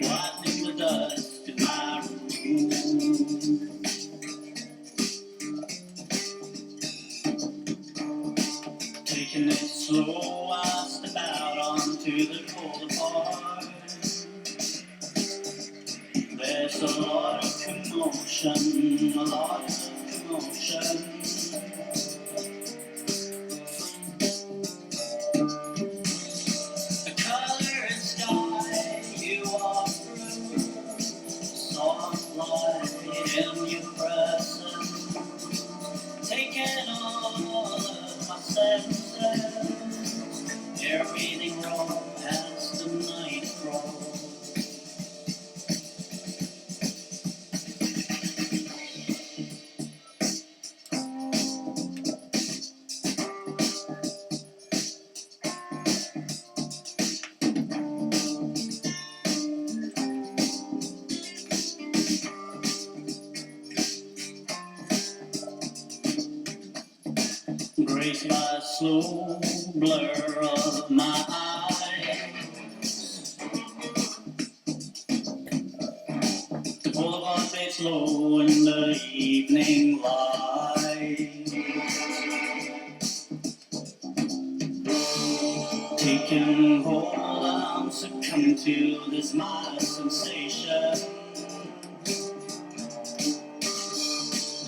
whitening the dust in my room, taking it slow, I step out onto the cold part. There's a lot of commotion, a lot of commotion. The color graced by a slow blur of my eyes. The boulevard fades low in the evening light. Taking hold, I'm succumbing to this my sensation.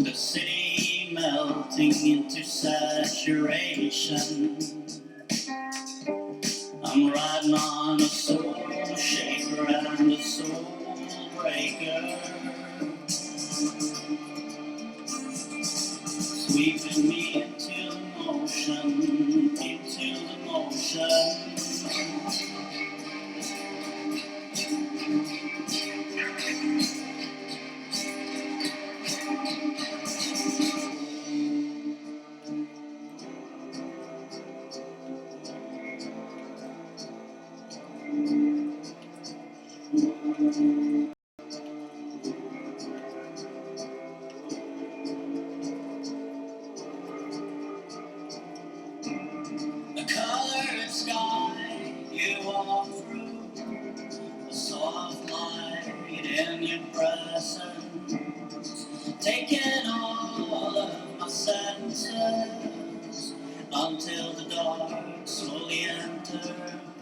The city melting into saturation. I'm riding on a soul shaker and a soul breaker, sweeping me into the motion, into the motion. The colored sky you walk through, the soft light in your presence, taking all of my senses until the dark slowly enters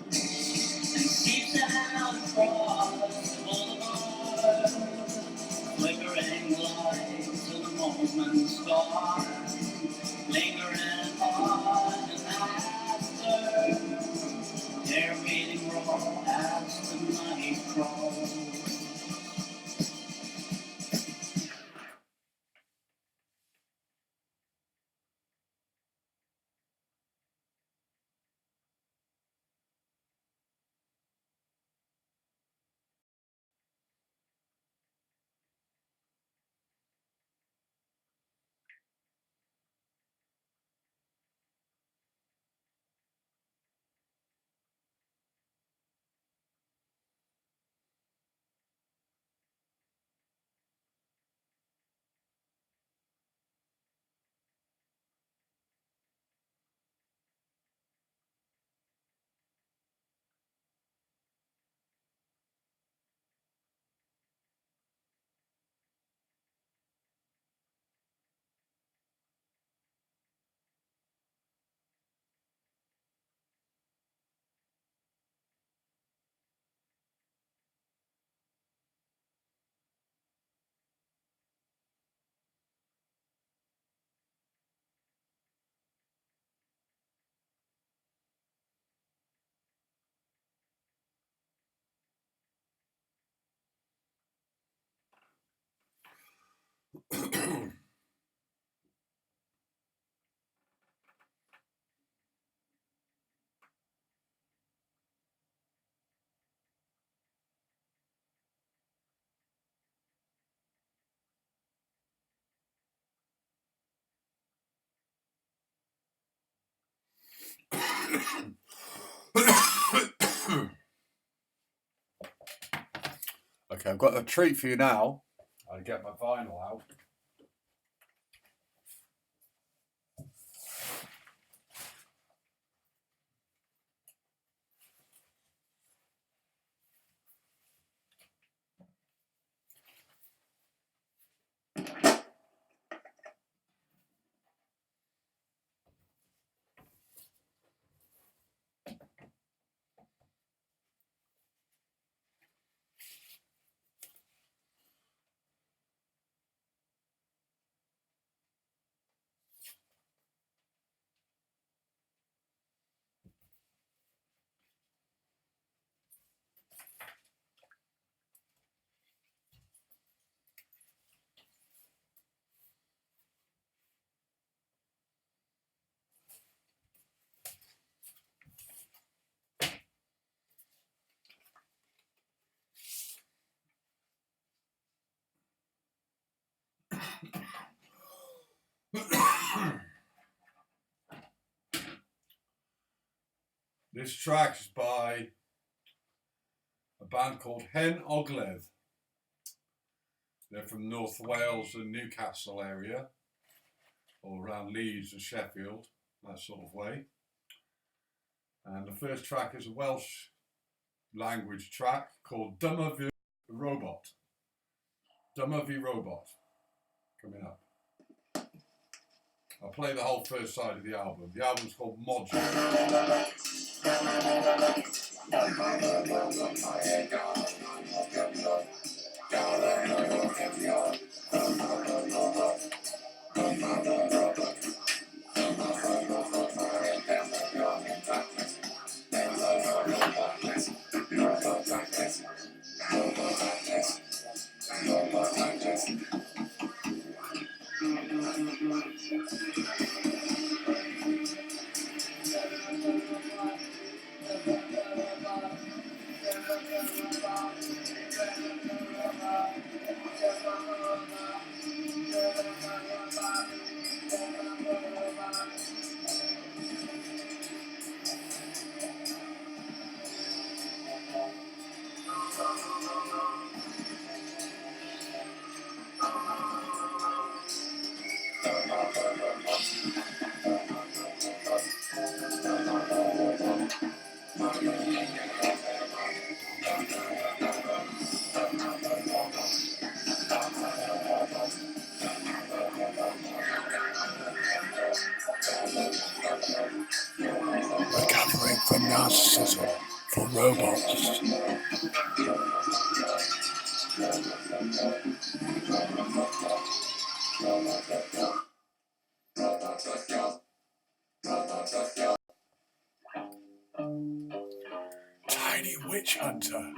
and seeps out across the boulevard, flickering light till the moment's gone, lingering on and after, air beating raw as the night crawls. Okay, I've got a treat for you now. I'll get my vinyl out. This track is by a band called Hen Ogledd. They're from North Wales and Newcastle area, or around Leeds and Sheffield. that sort of way. And the first track is a Welsh language track called Dyma Fi Robot. Dyma Fi Robot. Coming up. I'll play the whole first side of the album. The album's called Module. Recovering from narcissism for robots. Tiny Witch Hunter.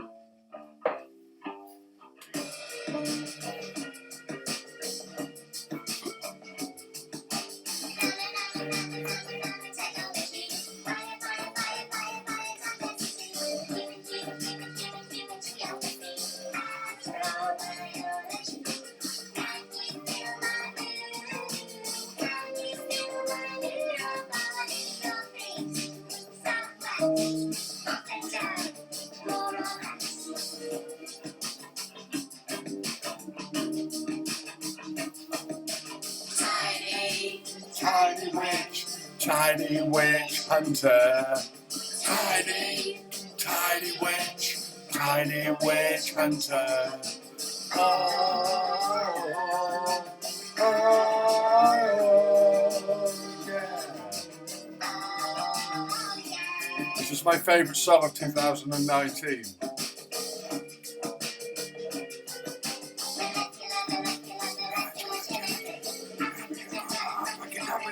Tiny witch hunter. Tiny witch hunter. Oh, yeah. This is my favourite song of 2019.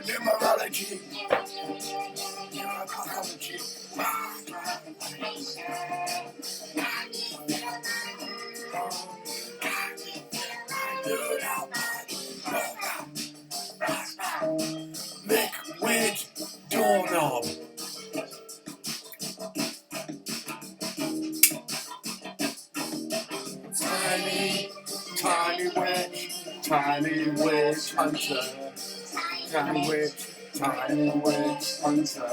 Numerology. Liquid doorknob. Tiny witch hunter. Tiny witch hunter.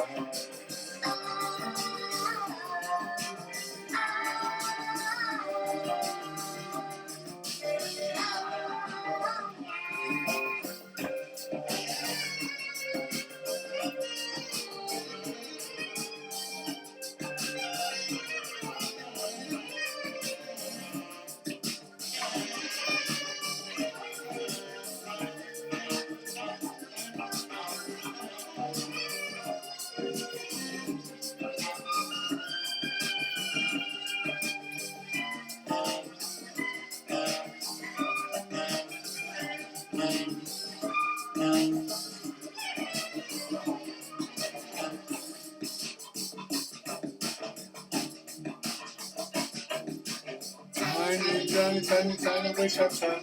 Tiny witch hunter.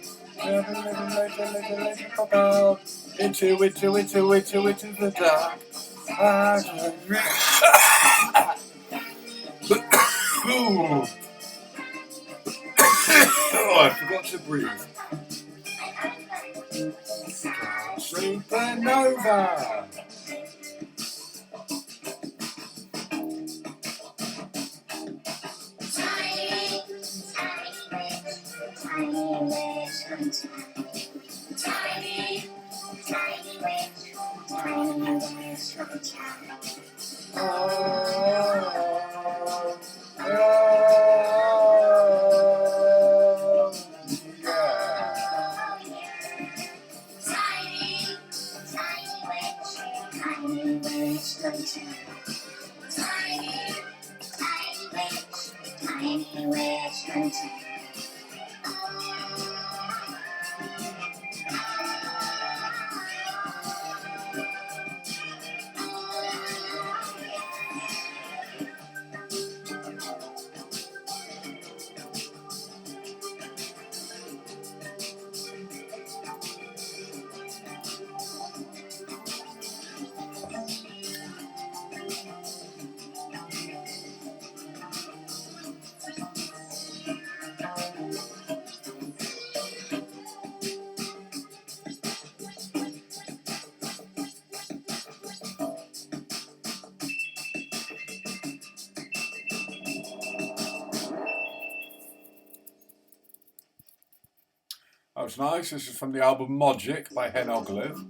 Pop out into the dark. Oh, I forgot to breathe. Supernova. Tiny witch hunter. tiny wish come true. Tiny, tiny wish come true. That was nice. This is from the album Mogic by Hen Ogoliv.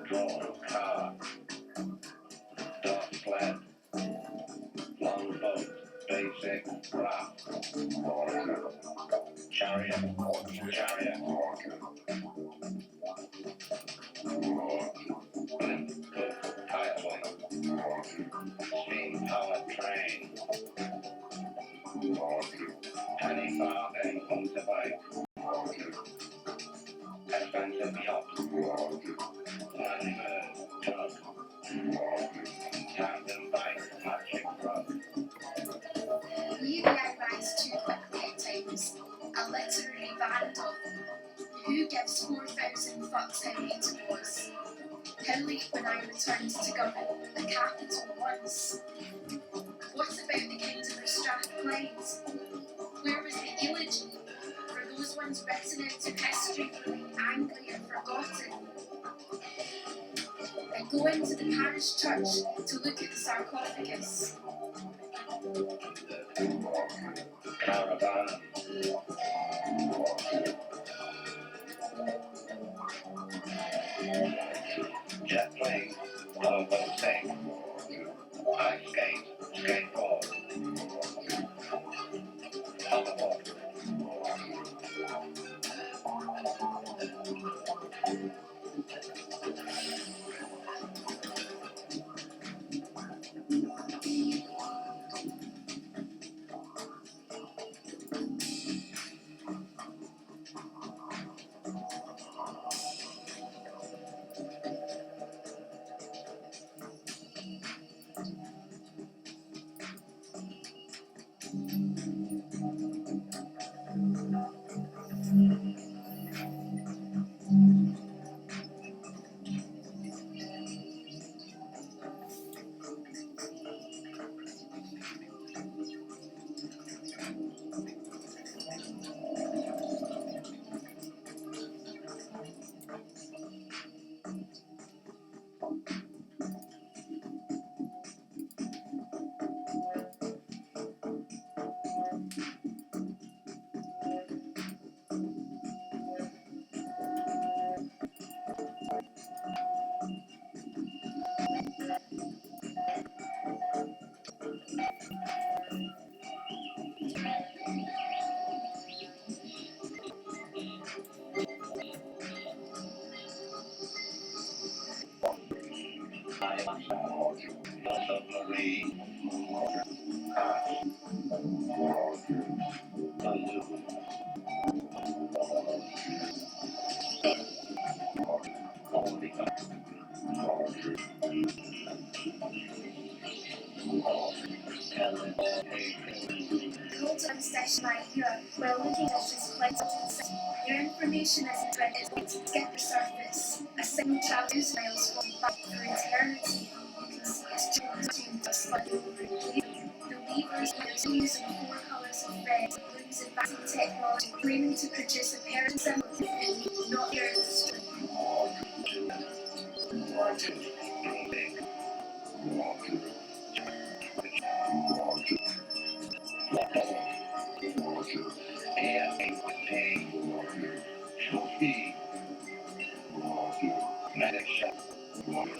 Drawn car, dark sled, long boat, basic raft, chariot, chariot, blimp, tideway, steam powered train, penny farthing motorbike, expensive yacht, landbird, tug, tandem bike, magic rug. We rise too quickly at times, a literary vandal. Who gives 4,000 fucks how late it was? How late when I returned to govern the capital once? What about the kind of Strathclyde? Where was the eulogy for those ones written out of history growing angry and forgotten? I go into the parish church to look at the sarcophagus. Caravan, jet plane, pogo stick, ice skate, skateboard, hoverboard. Submarine, cars, balloon, Called on station by Europe, where looking at this flight of your information is read is going to get the surface. A single travels miles from back through eternity. You can see its tuned to slide over the levers are using 4 colours of red, blues, advancing technology, claiming to produce a parent symbol not the Earth's. medic shop. Music.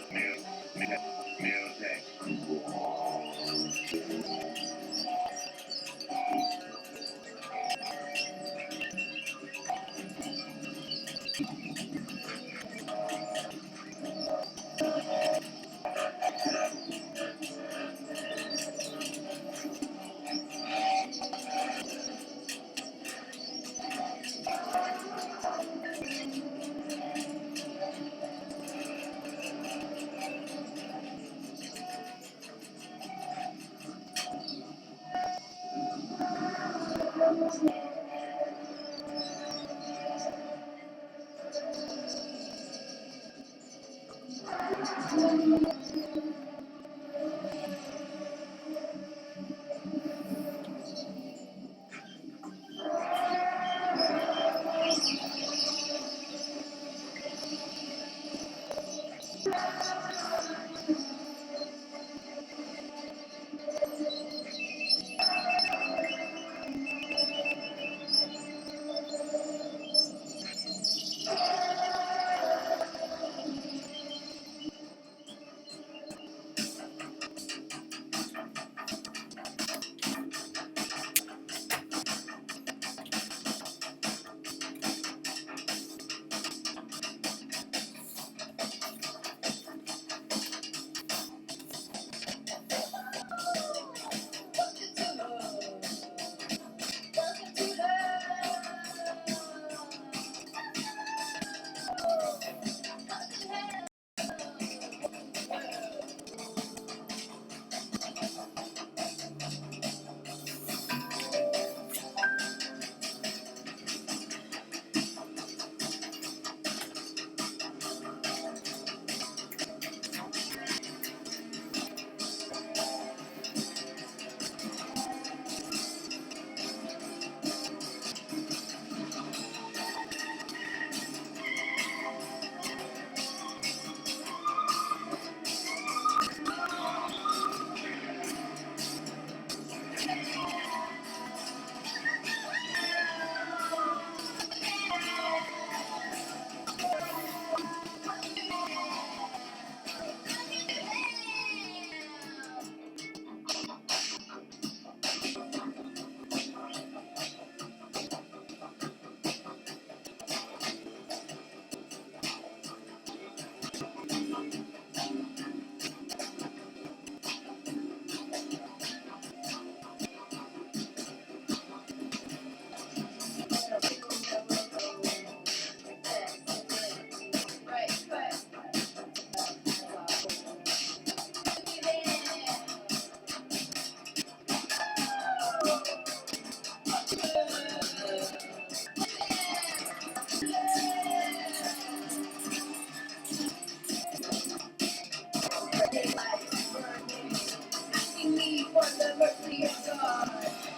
Asking me for the mercy of God.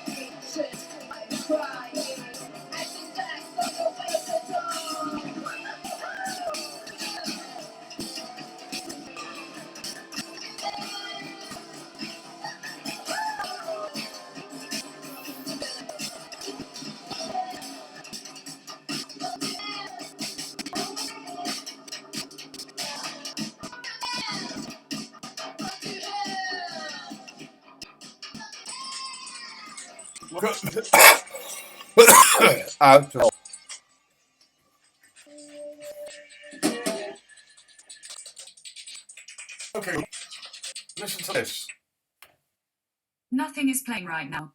Ancient, I'm crying. Acting back from the way of the dawn. Out of. Okay, listen to this. Nothing is playing right now.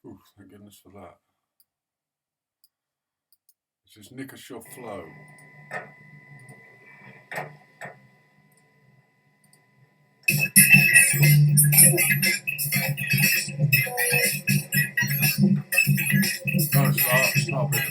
Ooh, thank goodness for that. This is Nikosha Flow. No, stop it.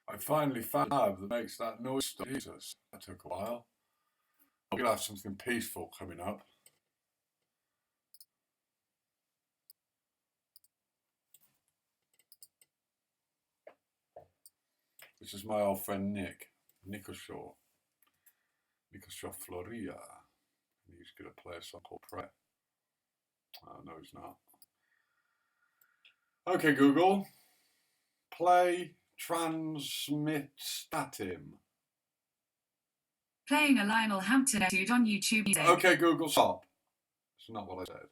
I finally found that makes that noise. Jesus, that took a while. We'll have something peaceful coming up. This is my old friend Nick Shaw Floria. And he's going to play a song called Pray. Oh, no, he's not. Okay, Google. Play Transmit Statim. Playing a Lionel Hampton etude on YouTube Music. Okay, Google, stop. It's not what I said.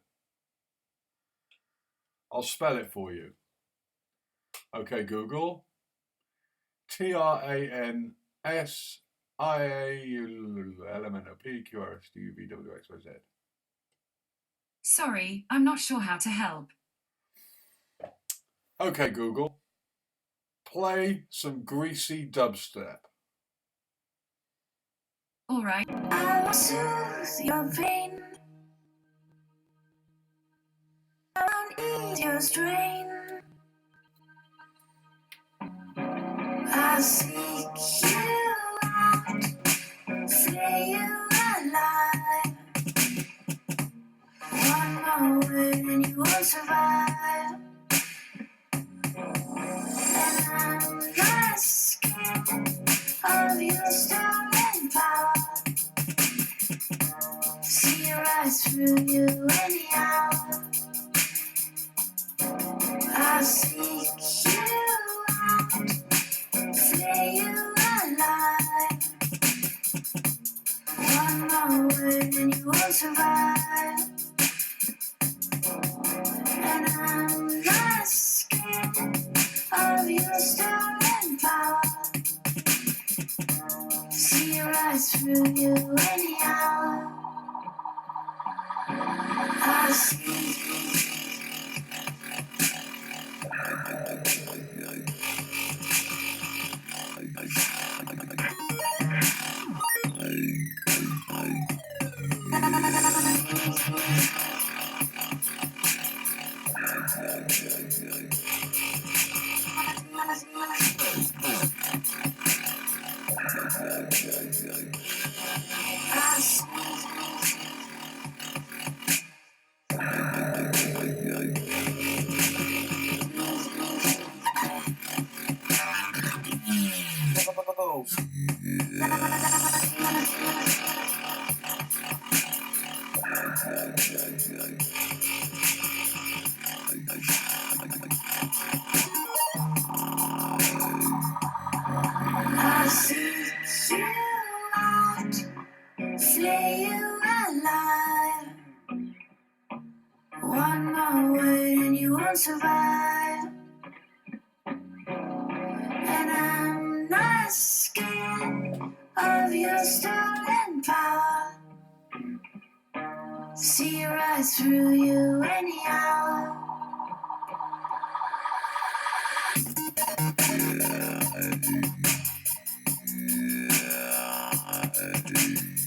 I'll spell it for you. Okay, Google. TRANSIALMNOPQRSTUVWXYZ. Sorry, I'm not sure how to help. Okay, Google. Play some greasy dubstep. Alright. I will soothe your pain. I won't ease your strain. I seek you out, slay you alive. One more word and you won't survive. And I'm not scared of your stolen power. See right through you anyhow. I seek you out, slay you alive. One more word and you won't survive. And I'm not scared of your stolen power. See right through you anyhow. I see. I seek you out, slay you alive. One more word and you won't survive. And I'm not scared of your stolen power. See right through you anyhow. Peace.